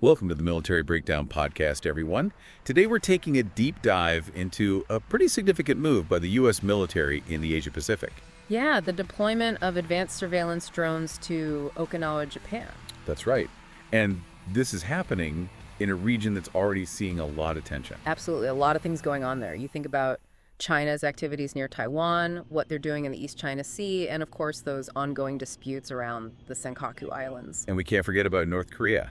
Welcome to the Military Breakdown Podcast, everyone. Today we're taking a deep dive into a pretty significant move by the U.S. military in the Asia-Pacific. Yeah, the deployment of advanced surveillance drones to Okinawa, Japan. That's right. And this is happening in a region that's already seeing a lot of tension. Absolutely, a lot of things going on there. You think about China's activities near Taiwan, what they're doing in the East China Sea, and of course those ongoing disputes around the Senkaku Islands. And we can't forget about North Korea.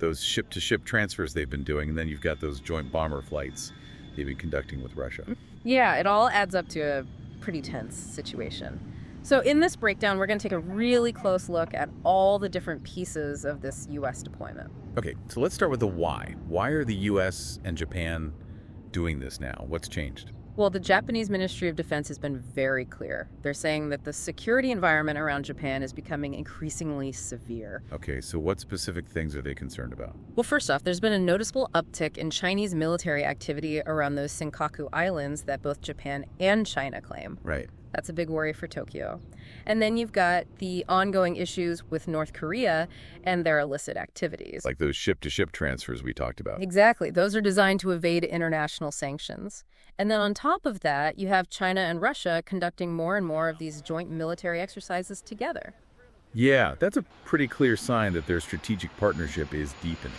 Those ship-to-ship transfers they've been doing, and then you've got those joint bomber flights they've been conducting with Russia. Yeah, it all adds up to a pretty tense situation. So in this breakdown, we're going to take a really close look at all the different pieces of this U.S. deployment. Okay, so let's start with the why. Why are the U.S. and Japan doing this now? What's changed? Well, the Japanese Ministry of Defense has been very clear. They're saying that the security environment around Japan is becoming increasingly severe. Okay, so what specific things are they concerned about? Well, first off, there's been a noticeable uptick in Chinese military activity around those Senkaku Islands that both Japan and China claim. Right. That's a big worry for Tokyo. And then you've got the ongoing issues with North Korea and their illicit activities. Like those ship-to-ship transfers we talked about. Exactly. Those are designed to evade international sanctions. And then on top of that, you have China and Russia conducting more and more of these joint military exercises together. Yeah, that's a pretty clear sign that their strategic partnership is deepening.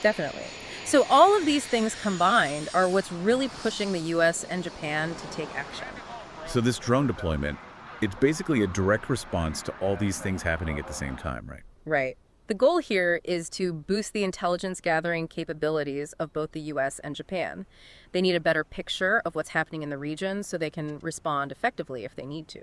Definitely. So all of these things combined are what's really pushing the U.S. and Japan to take action. So this drone deployment, it's basically a direct response to all these things happening at the same time, right? Right. The goal here is to boost the intelligence gathering capabilities of both the U.S. and Japan. They need a better picture of what's happening in the region so they can respond effectively if they need to.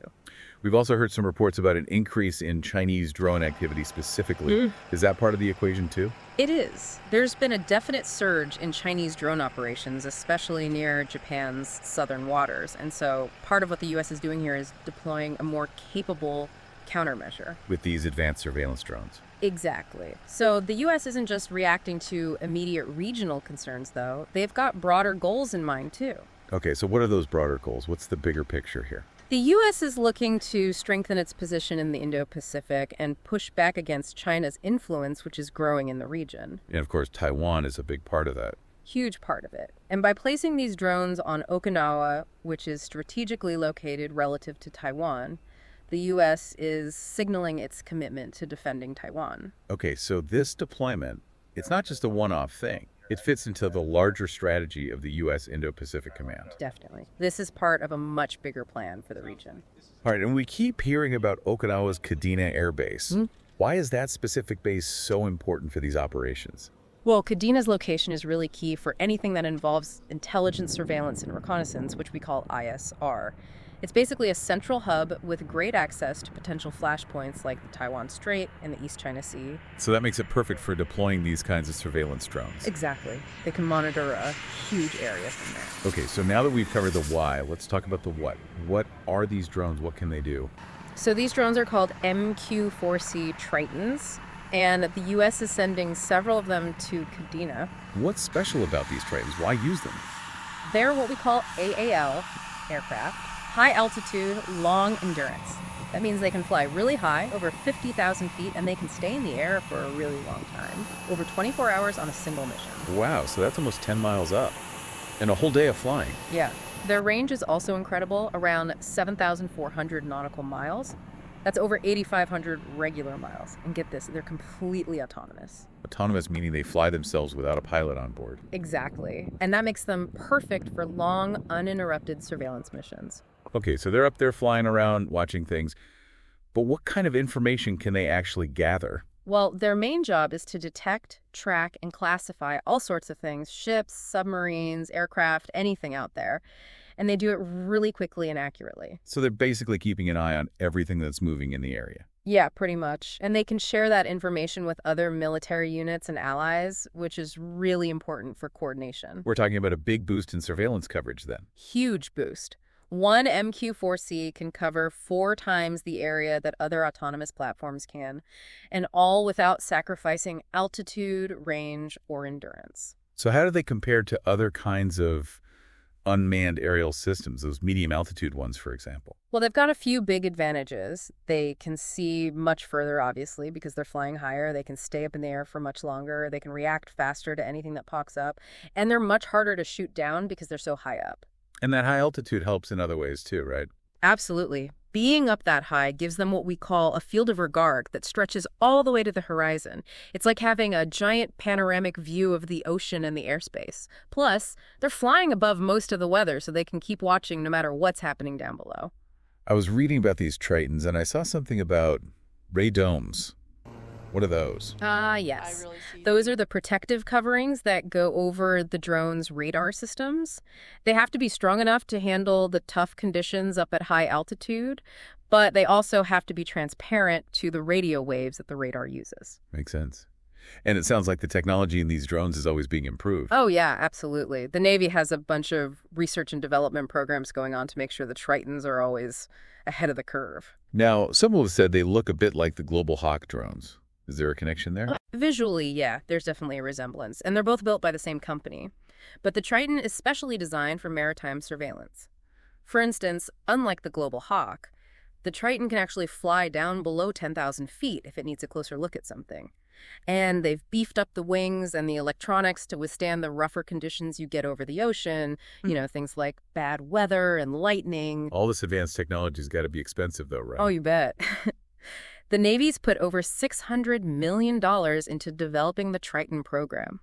We've also heard some reports about an increase in Chinese drone activity specifically. Is that part of the equation too? It is. There's been a definite surge in Chinese drone operations, especially near Japan's southern waters. And so part of what the U.S. is doing here is deploying a more capable countermeasure. With these advanced surveillance drones. Exactly. So the U.S. isn't just reacting to immediate regional concerns, though. They've got broader goals in mind, too. Okay, so what are those broader goals? What's the bigger picture here? The U.S. is looking to strengthen its position in the Indo-Pacific and push back against China's influence, which is growing in the region. And of course, Taiwan is a big part of that. Huge part of it. And by placing these drones on Okinawa, which is strategically located relative to Taiwan, the U.S. is signaling its commitment to defending Taiwan. Okay, so this deployment, it's not just a one-off thing. It fits into the larger strategy of the U.S. Indo-Pacific Command. Definitely. This is part of a much bigger plan for the region. All right, and we keep hearing about Okinawa's Kadena Air Base. Why is that specific base so important for these operations? Well, Kadena's location is really key for anything that involves intelligence, surveillance, and reconnaissance, which we call ISR. It's basically a central hub with great access to potential flashpoints like the Taiwan Strait and the East China Sea. So that makes it perfect for deploying these kinds of surveillance drones. Exactly. They can monitor a huge area from there. Okay, so now that we've covered the why, let's talk about the what. What are these drones? What can they do? So these drones are called MQ-4C Tritons, and the U.S. is sending several of them to Kadena. What's special about these Tritons? Why use them? They're what we call AAL aircraft. High altitude, long endurance. That means they can fly really high, over 50,000 feet, and they can stay in the air for a really long time, over 24 hours on a single mission. Wow, so that's almost 10 miles up, and a whole day of flying. Yeah. Their range is also incredible, around 7,400 nautical miles. That's over 8,500 regular miles. And get this, they're completely autonomous. Autonomous meaning they fly themselves without a pilot on board. Exactly. And that makes them perfect for long, uninterrupted surveillance missions. Okay, so they're up there flying around, watching things. But what kind of information can they actually gather? Well, their main job is to detect, track, and classify all sorts of things, ships, submarines, aircraft, anything out there. And they do it really quickly and accurately. So they're basically keeping an eye on everything that's moving in the area. Yeah, pretty much. And they can share that information with other military units and allies, which is really important for coordination. We're talking about a big boost in surveillance coverage then. Huge boost. One MQ-4C can cover 4 times the area that other autonomous platforms can, and all without sacrificing altitude, range, or endurance. So how do they compare to other kinds of unmanned aerial systems, those medium altitude ones, for example? Well, they've got a few big advantages. They can see much further, obviously, because they're flying higher. They can stay up in the air for much longer. They can react faster to anything that pops up. And they're much harder to shoot down because they're so high up. And that high altitude helps in other ways too, right? Absolutely. Being up that high gives them what we call a field of regard that stretches all the way to the horizon. It's like having a giant panoramic view of the ocean and the airspace. Plus, they're flying above most of the weather, so they can keep watching no matter what's happening down below. I was reading about these Tritons, and I saw something about radomes. What are those? Yes. Those are the protective coverings that go over the drone's radar systems. They have to be strong enough to handle the tough conditions up at high altitude, but they also have to be transparent to the radio waves that the radar uses. Makes sense. And it sounds like the technology in these drones is always being improved. Oh, yeah, absolutely. The Navy has a bunch of research and development programs going on to make sure the Tritons are always ahead of the curve. Now, some have said they look a bit like the Global Hawk drones. Is there a connection there? Visually, yeah, there's definitely a resemblance, and they're both built by the same company. But the Triton is specially designed for maritime surveillance. For instance, unlike the Global Hawk, the Triton can actually fly down below 10,000 feet if it needs a closer look at something. And they've beefed up the wings and the electronics to withstand the rougher conditions you get over the ocean, things like bad weather and lightning. All this advanced technology's got to be expensive, though, right? Oh, you bet. The Navy's put over $600 million into developing the Triton program,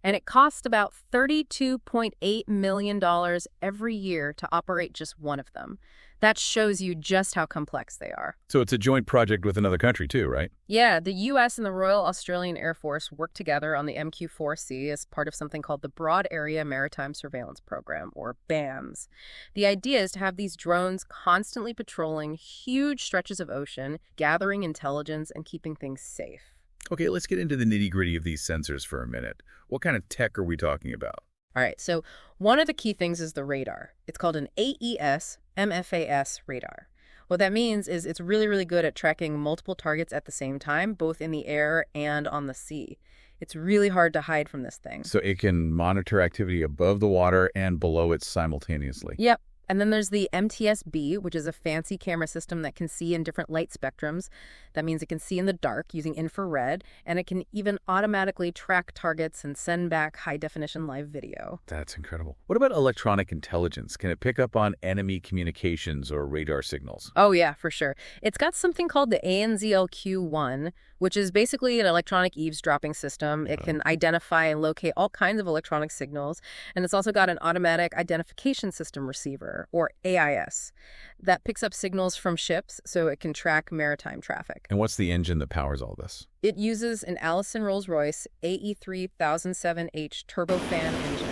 and it costs about $32.8 million every year to operate just one of them. That shows you just how complex they are. So it's a joint project with another country, too, right? Yeah, the U.S. and the Royal Australian Air Force work together on the MQ-4C as part of something called the Broad Area Maritime Surveillance Program, or BAMS. The idea is to have these drones constantly patrolling huge stretches of ocean, gathering intelligence, and keeping things safe. Okay, let's get into the nitty-gritty of these sensors for a minute. What kind of tech are we talking about? All right, so one of the key things is the radar. It's called an AES MFAS radar. What that means is it's really, really good at tracking multiple targets at the same time, both in the air and on the sea. It's really hard to hide from this thing. So it can monitor activity above the water and below it simultaneously. Yep. And then there's the MTS-B, which is a fancy camera system that can see in different light spectrums. That means it can see in the dark using infrared, and it can even automatically track targets and send back high-definition live video. That's incredible. What about electronic intelligence? Can it pick up on enemy communications or radar signals? Oh, yeah, for sure. It's got something called the ANZLQ-1, which is basically an electronic eavesdropping system. It can identify and locate all kinds of electronic signals, and it's also got an automatic identification system receiver, or AIS, that picks up signals from ships so it can track maritime traffic. And what's the engine that powers all this? It uses an Allison Rolls-Royce AE3007H turbofan engine.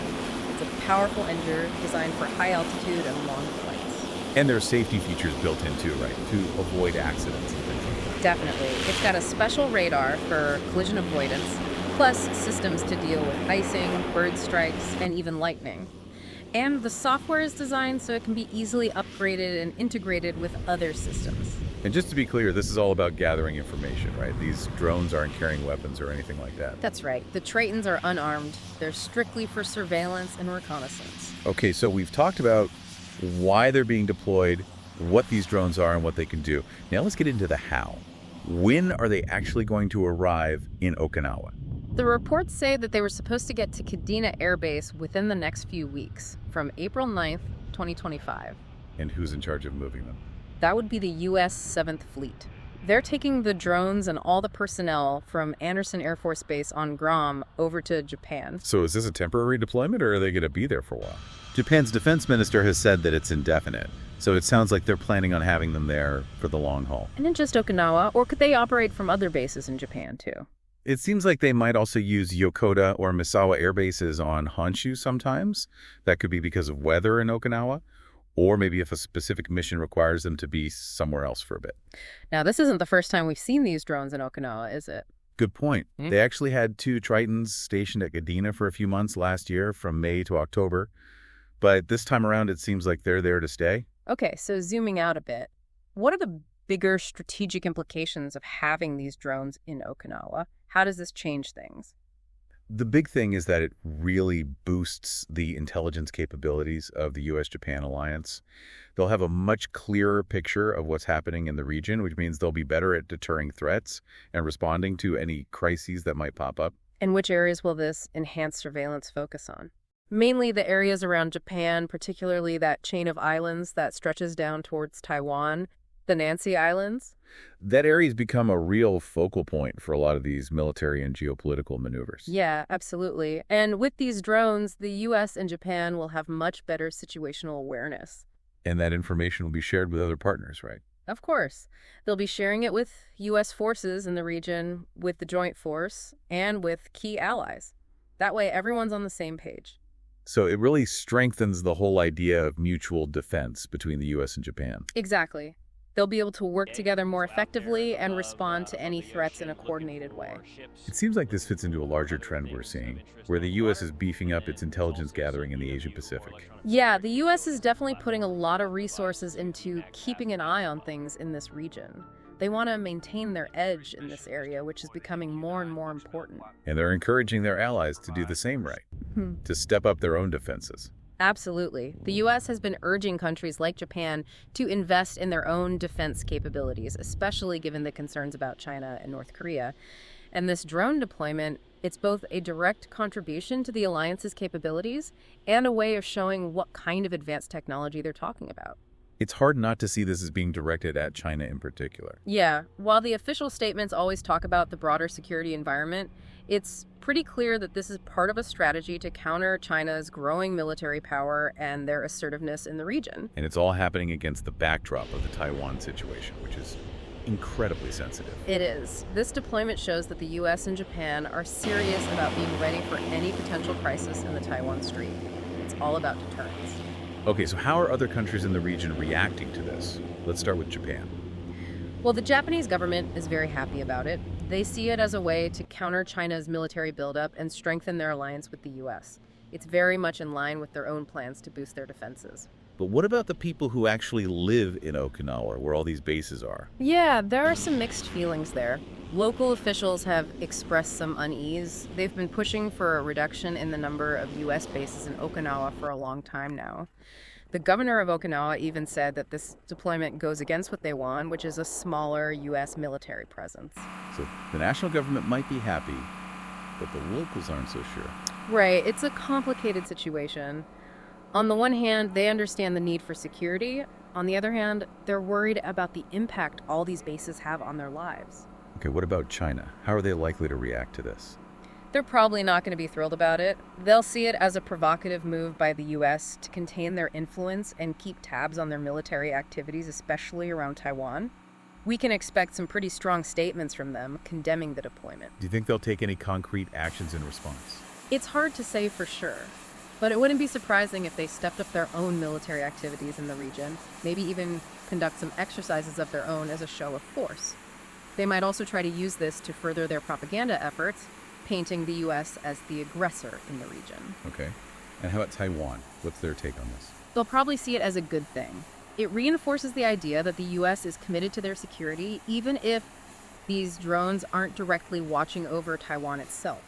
It's a powerful engine designed for high altitude and long flights. And there are safety features built in too, right? To avoid accidents and things like that. Definitely. It's got a special radar for collision avoidance, plus systems to deal with icing, bird strikes, and even lightning. And the software is designed so it can be easily upgraded and integrated with other systems. And just to be clear, this is all about gathering information, right? These drones aren't carrying weapons or anything like that. That's right. The Tritons are unarmed. They're strictly for surveillance and reconnaissance. Okay, so we've talked about why they're being deployed, what these drones are, and what they can do. Now let's get into the how. When are they actually going to arrive in Okinawa? The reports say that they were supposed to get to Okinawa Air Base within the next few weeks, from April 9th, 2025. And who's in charge of moving them? That would be the U.S. 7th Fleet. They're taking the drones and all the personnel from Andersen Air Force Base on Guam over to Japan. So is this a temporary deployment, or are they going to be there for a while? Japan's defense minister has said that it's indefinite, so it sounds like they're planning on having them there for the long haul. And in just Okinawa, or could they operate from other bases in Japan, too? It seems like they might also use Yokota or Misawa air bases on Honshu sometimes. That could be because of weather in Okinawa, or maybe if a specific mission requires them to be somewhere else for a bit. Now, this isn't the first time we've seen these drones in Okinawa, is it? Good point. They actually had 2 Tritons stationed at Kadena for a few months last year, from May to October. But this time around, it seems like they're there to stay. Okay, so zooming out a bit, what are the bigger strategic implications of having these drones in Okinawa? How does this change things? The big thing is that it really boosts the intelligence capabilities of the U.S.-Japan alliance. They'll have a much clearer picture of what's happening in the region, which means they'll be better at deterring threats and responding to any crises that might pop up. And which areas will this enhanced surveillance focus on? Mainly the areas around Japan, particularly that chain of islands that stretches down towards Taiwan, the Nancy Islands. That area's become a real focal point for a lot of these military and geopolitical maneuvers. Yeah, absolutely. And with these drones, the U.S. and Japan will have much better situational awareness. And that information will be shared with other partners, right? Of course. They'll be sharing it with U.S. forces in the region, with the Joint Force, and with key allies. That way, everyone's on the same page. So it really strengthens the whole idea of mutual defense between the U.S. and Japan. Exactly. They'll be able to work together more effectively and respond to any threats in a coordinated way. It seems like this fits into a larger trend we're seeing, where the U.S. is beefing up its intelligence gathering in the Asia-Pacific. Yeah, the U.S. is definitely putting a lot of resources into keeping an eye on things in this region. They want to maintain their edge in this area, which is becoming more and more important. And they're encouraging their allies to do the same right, to step up their own defenses. Absolutely. The U.S. has been urging countries like Japan to invest in their own defense capabilities, especially given the concerns about China and North Korea. And this drone deployment, it's both a direct contribution to the alliance's capabilities and a way of showing what kind of advanced technology they're talking about. It's hard not to see this as being directed at China in particular. Yeah, while the official statements always talk about the broader security environment, it's pretty clear that this is part of a strategy to counter China's growing military power and their assertiveness in the region. And it's all happening against the backdrop of the Taiwan situation, which is incredibly sensitive. It is. This deployment shows that the U.S. and Japan are serious about being ready for any potential crisis in the Taiwan Strait. It's all about deterrence. Okay, so how are other countries in the region reacting to this? Let's start with Japan. Well, the Japanese government is very happy about it. They see it as a way to counter China's military buildup and strengthen their alliance with the U.S. It's very much in line with their own plans to boost their defenses. But what about the people who actually live in Okinawa, where all these bases are? Yeah, there are some mixed feelings there. Local officials have expressed some unease. They've been pushing for a reduction in the number of U.S. bases in Okinawa for a long time now. The governor of Okinawa even said that this deployment goes against what they want, which is a smaller U.S. military presence. So the national government might be happy, but the locals aren't so sure. Right, it's a complicated situation. On the one hand, they understand the need for security. On the other hand, they're worried about the impact all these bases have on their lives. Okay, what about China? How are they likely to react to this? They're probably not going to be thrilled about it. They'll see it as a provocative move by the U.S. to contain their influence and keep tabs on their military activities, especially around Taiwan. We can expect some pretty strong statements from them condemning the deployment. Do you think they'll take any concrete actions in response? It's hard to say for sure, but it wouldn't be surprising if they stepped up their own military activities in the region, maybe even conduct some exercises of their own as a show of force. They might also try to use this to further their propaganda efforts, painting the U.S. as the aggressor in the region. Okay. And how about Taiwan? What's their take on this? They'll probably see it as a good thing. It reinforces the idea that the U.S. is committed to their security, even if these drones aren't directly watching over Taiwan itself.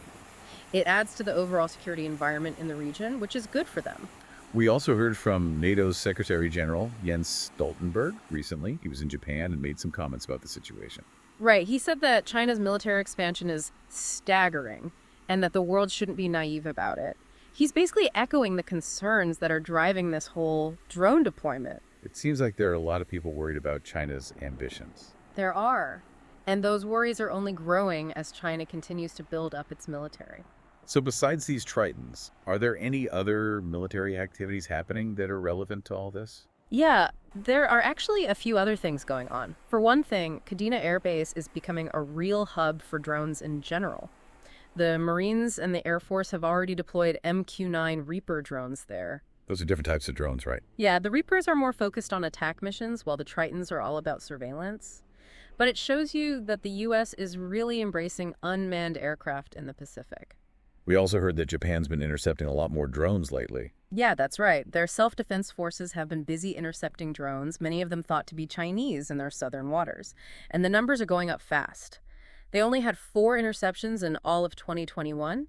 It adds to the overall security environment in the region, which is good for them. We also heard from NATO's Secretary General, Jens Stoltenberg, recently. He was in Japan and made some comments about the situation. Right. He said that China's military expansion is staggering and that the world shouldn't be naive about it. He's basically echoing the concerns that are driving this whole drone deployment. It seems like there are a lot of people worried about China's ambitions. There are. And those worries are only growing as China continues to build up its military. So besides these Tritons, are there any other military activities happening that are relevant to all this? Yeah, there are actually a few other things going on. For one thing, Okinawa Air Base is becoming a real hub for drones in general. The Marines and the Air Force have already deployed MQ-9 Reaper drones there. Those are different types of drones, right? Yeah, the Reapers are more focused on attack missions, while the Tritons are all about surveillance. But it shows you that the U.S. is really embracing unmanned aircraft in the Pacific. We also heard that Japan's been intercepting a lot more drones lately. Yeah, that's right. Their self-defense forces have been busy intercepting drones, many of them thought to be Chinese in their southern waters. And the numbers are going up fast. They only had 4 interceptions in all of 2021,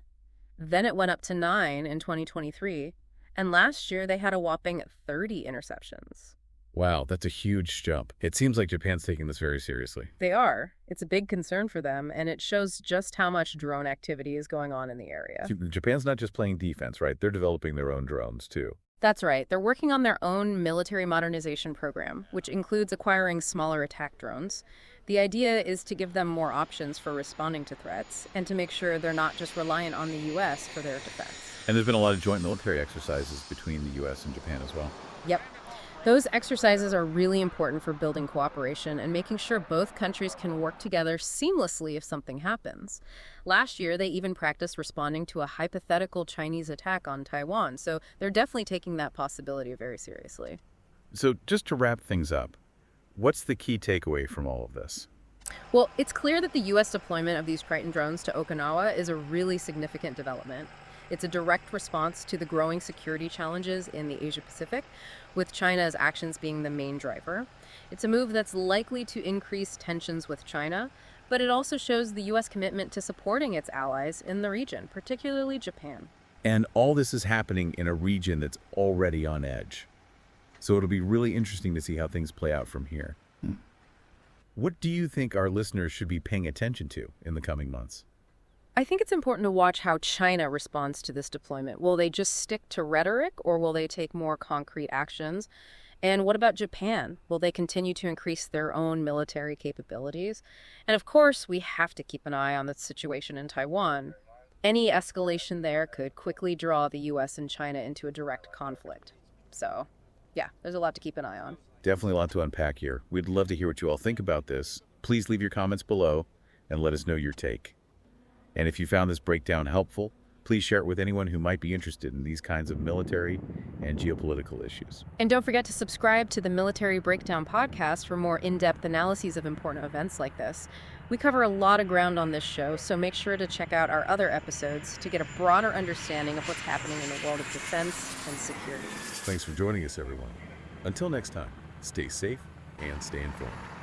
Then it went up to 9 in 2023. And last year, they had a whopping 30 interceptions. Wow, that's a huge jump. It seems like Japan's taking this very seriously. They are. It's a big concern for them, and it shows just how much drone activity is going on in the area. Japan's not just playing defense, right? They're developing their own drones, too. That's right. They're working on their own military modernization program, which includes acquiring smaller attack drones. The idea is to give them more options for responding to threats and to make sure they're not just reliant on the U.S. for their defense. And there's been a lot of joint military exercises between the U.S. and Japan as well. Yep. Those exercises are really important for building cooperation and making sure both countries can work together seamlessly if something happens. Last year, they even practiced responding to a hypothetical Chinese attack on Taiwan, so they're definitely taking that possibility very seriously. So just to wrap things up, what's the key takeaway from all of this? Well, it's clear that the U.S. deployment of these Triton drones to Okinawa is a really significant development. It's a direct response to the growing security challenges in the Asia-Pacific, with China's actions being the main driver. It's a move that's likely to increase tensions with China, but it also shows the U.S. commitment to supporting its allies in the region, particularly Japan. And all this is happening in a region that's already on edge. So it'll be really interesting to see how things play out from here. What do you think our listeners should be paying attention to in the coming months? I think it's important to watch how China responds to this deployment. Will they just stick to rhetoric, or will they take more concrete actions? And what about Japan? Will they continue to increase their own military capabilities? And of course, we have to keep an eye on the situation in Taiwan. Any escalation there could quickly draw the U.S. and China into a direct conflict. So, yeah, there's a lot to keep an eye on. Definitely a lot to unpack here. We'd love to hear what you all think about this. Please leave your comments below and let us know your take. And if you found this breakdown helpful, please share it with anyone who might be interested in these kinds of military and geopolitical issues. And don't forget to subscribe to the Military Breakdown podcast for more in-depth analyses of important events like this. We cover a lot of ground on this show, so make sure to check out our other episodes to get a broader understanding of what's happening in the world of defense and security. Thanks for joining us, everyone. Until next time, stay safe and stay informed.